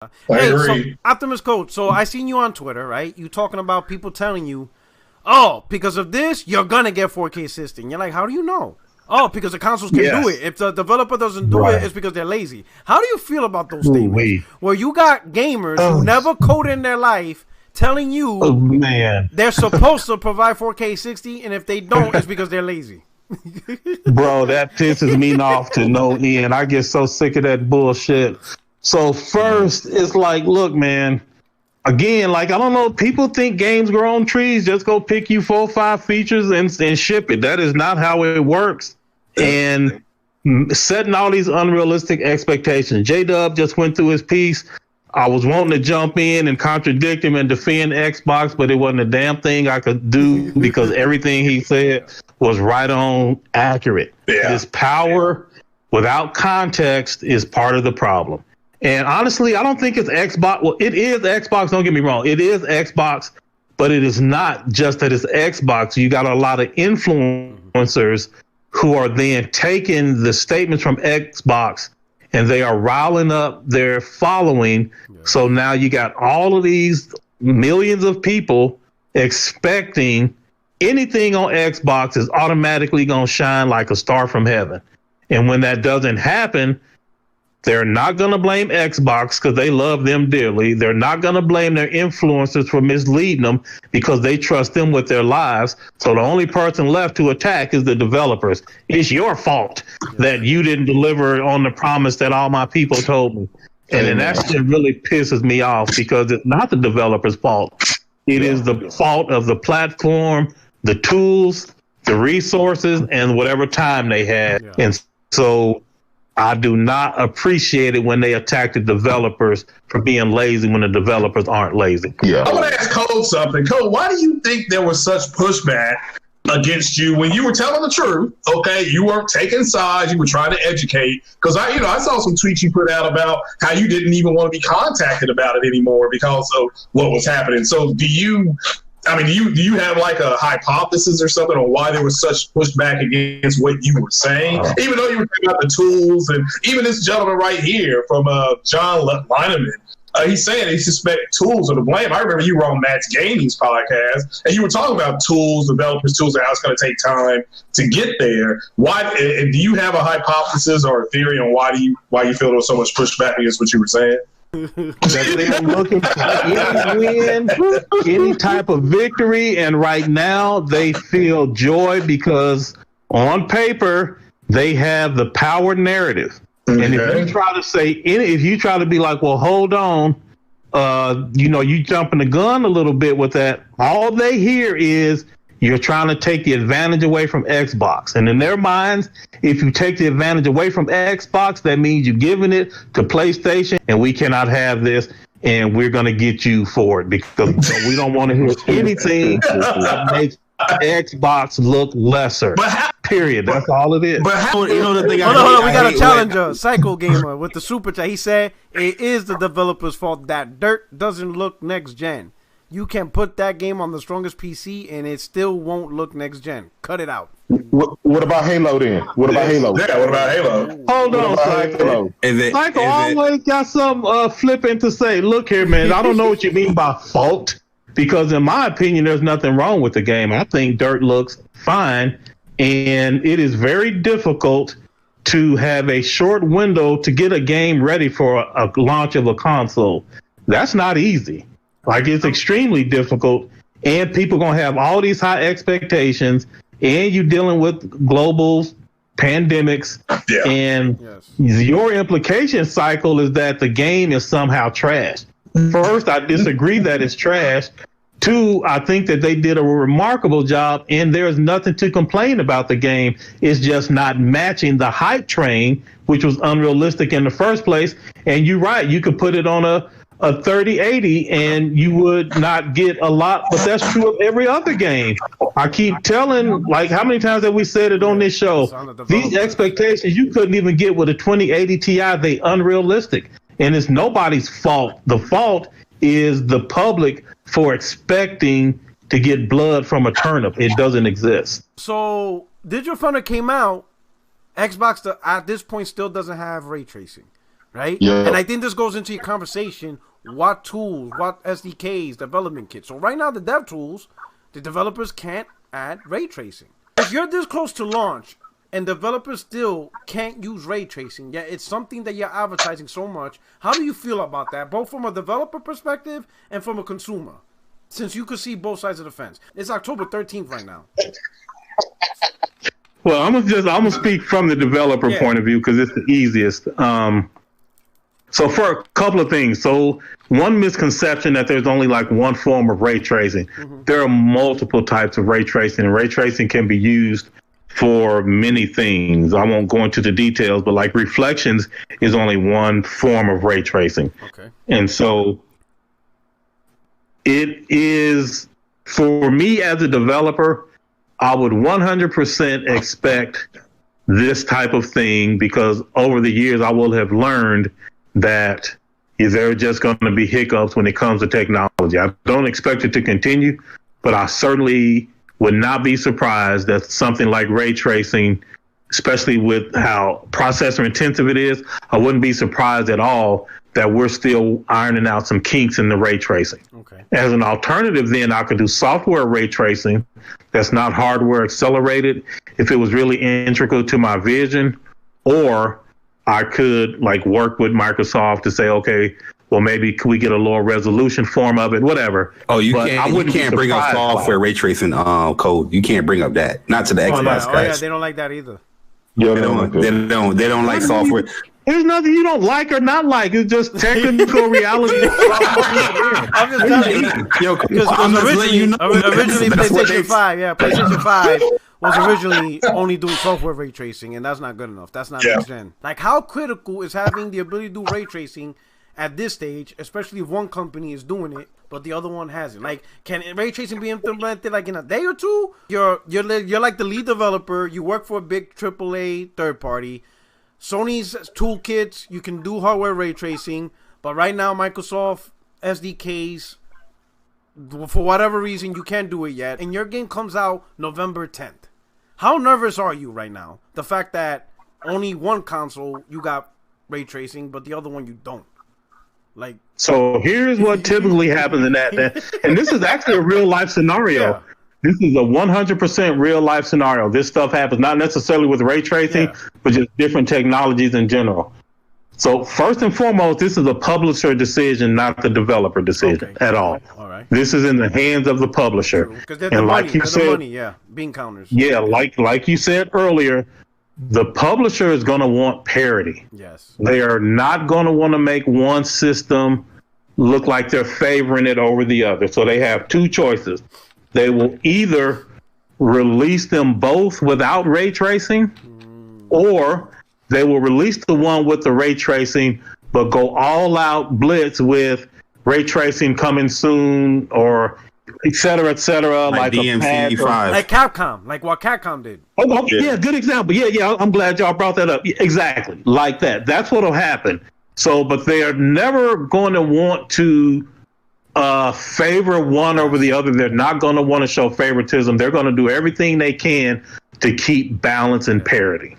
I Hey, so agree. Optimus Coach, so I seen you on Twitter, right? You talking about people telling you, oh, because of this, you're gonna get 4K 60. And you're like, how do you know? Oh, because the consoles can do it. Yes. If the developer doesn't do it, Right. it's because they're lazy. How do you feel about those statements? Ooh-wee. Where you got gamers who Oh, never coded in their life telling oh, you man. they're supposed to provide 4K 60, and if they don't, it's because they're lazy. Bro, that pisses me off to no end. I get so sick of that bullshit. So first, it's like, look, man. Again, like I don't know, people think games grow on trees. Just go pick you 4 or 5 features and ship it. That is not how it works. And setting all these unrealistic expectations. J Dub just went through his piece. I was wanting to jump in and contradict him and defend Xbox, but it wasn't a damn thing I could do because everything he said was right on accurate. Yeah. This power without context is part of the problem. And honestly, I don't think it's Xbox. Well, it is Xbox. Don't get me wrong. It is Xbox, but it is not just that it's Xbox. You got a lot of influencers who are then taking the statements from Xbox and they are riling up their following. So now you got all of these millions of people expecting anything on Xbox is automatically going to shine like a star from heaven. And when that doesn't happen, they're not going to blame Xbox because they love them dearly. They're not going to blame their influencers for misleading them because they trust them with their lives. So the only person left to attack is the developers. It's your fault that you didn't deliver on the promise that all my people told me. And then that shit really pisses me off because it's not the developer's fault. It is the fault of the platform, the tools, the resources, and whatever time they had. Yeah. And so I do not appreciate it when they attack the developers for being lazy when the developers aren't lazy. I want to ask Cole something. Cole, why do you think there was such pushback against you when you were telling the truth? Okay, you weren't taking sides. You were trying to educate. Because I saw some tweets you put out about how you didn't even want to be contacted about it anymore because of what was happening. So do you have like a hypothesis or something on why there was such pushback against what you were saying? Even though you were talking about the tools, and even this gentleman right here from John Lineman, he's saying he suspects tools are to blame. I remember you were on Matt's Gaming's podcast, and you were talking about tools, developers' tools, and how it's going to take time to get there. Why? And do you have a hypothesis or a theory on why you feel there was so much pushback against what you were saying? That they're looking for any win, any type of victory, and right now they feel joy because on paper they have the power narrative. Okay. And if you try to if you try to be like, well, hold on, you jumping the gun a little bit with that. All they hear is you're trying to take the advantage away from Xbox. And in their minds, if you take the advantage away from Xbox, that means you're giving it to PlayStation, and we cannot have this, and we're going to get you for it because we don't want to hear anything that makes Xbox look lesser. Period. That's all it is. But how, you know the thing? Hold on. We got a challenger, Psycho Gamer, with the super chat. He said it is the developer's fault that Dirt doesn't look next gen. You can put that game on the strongest PC and it still won't look next gen. Cut it out. What about Halo then? What about Halo? Yeah, what about Halo? Hold on, Psycho. Psycho always got some flipping to say. Look here, man. I don't know what you mean by fault because in my opinion, there's nothing wrong with the game. I think Dirt looks fine, and it is very difficult to have a short window to get a game ready for a launch of a console. That's not easy. Like, it's extremely difficult, and people going to have all these high expectations, and you're dealing with global pandemics, and your implication cycle is that the game is somehow trash. First, I disagree that it's trash. Two, I think that they did a remarkable job, and there's nothing to complain about the game. It's just not matching the hype train, which was unrealistic in the first place. And you're right, you could put it on a 3080 and you would not get a lot, but that's true of every other game. I keep telling, like, how many times have we said it on this show? These expectations you couldn't even get with a 2080 Ti. They unrealistic, and it's nobody's fault. The fault is the public for expecting to get blood from a turnip. It doesn't exist. So Digital Thunder came out. Xbox at this point still doesn't have ray tracing. right? Yeah. And I think this goes into your conversation. What tools, what SDKs, development kits. So right now, the dev tools, the developers can't add ray tracing. If you're this close to launch and developers still can't use ray tracing, yet it's something that you're advertising so much, how do you feel about that, both from a developer perspective and from a consumer? Since you could see both sides of the fence. It's October 13th right now. Well, I'm gonna speak from the developer point of view because it's the easiest. So for a couple of things. So one misconception that there's only like one form of ray tracing. Mm-hmm. There are multiple types of ray tracing, and ray tracing can be used for many things. I won't go into the details, but like reflections is only one form of ray tracing. Okay. And so it is, for me as a developer, I would 100% expect this type of thing because over the years I will have learned that there are just going to be hiccups when it comes to technology. I don't expect it to continue, but I certainly would not be surprised that something like ray tracing, especially with how processor intensive it is, I wouldn't be surprised at all that we're still ironing out some kinks in the ray tracing. Okay. As an alternative, then I could do software ray tracing that's not hardware accelerated if it was really integral to my vision, or I could like work with Microsoft to say, okay, well, maybe could we get a lower resolution form of it, whatever. Oh, you can't bring up software ray tracing code. You can't bring up that. Not to the Xbox guys. Oh yeah, they don't like that either. Yeah, They don't like software. There's nothing you don't like or not like. It's just technical reality. I'm just telling you. Because originally PlayStation 5, PlayStation 5 was originally only doing software ray tracing, and that's not good enough. That's not next gen. Like, how critical is having the ability to do ray tracing at this stage, especially if one company is doing it, but the other one hasn't? Like, can ray tracing be implemented like in a day or two? You're like the lead developer. You work for a big AAA third party. Sony's toolkits, you can do hardware ray tracing, but right now Microsoft SDKs, for whatever reason, you can't do it yet, and your game comes out November 10th. How nervous are you right now? The fact that only one console you got ray tracing, but the other one you don't. Like, so here's what typically happens in that, and this is actually a real life scenario. Yeah. This is a 100% real life scenario. This stuff happens not necessarily with ray tracing, but just different technologies in general. So first and foremost, this is a publisher decision, not the developer decision at all. All right. This is in the hands of the publisher. Because they're the money. They're the money, bean counters. Yeah, like you said earlier, the publisher is going to want parity. Yes. They are not going to want to make one system look like they're favoring it over the other. So they have two choices. They will either release them both without ray tracing, or they will release the one with the ray tracing, but go all out blitz with ray tracing coming soon, or et cetera, like DMC5. Like Capcom, like what Capcom did. Oh, yeah, good example. Yeah, I'm glad y'all brought that up. Exactly, like that. That's what'll happen. So, but they are never going to want to favor one over the other. They're not going to want to show favoritism. They're going to do everything they can to keep balance and parity.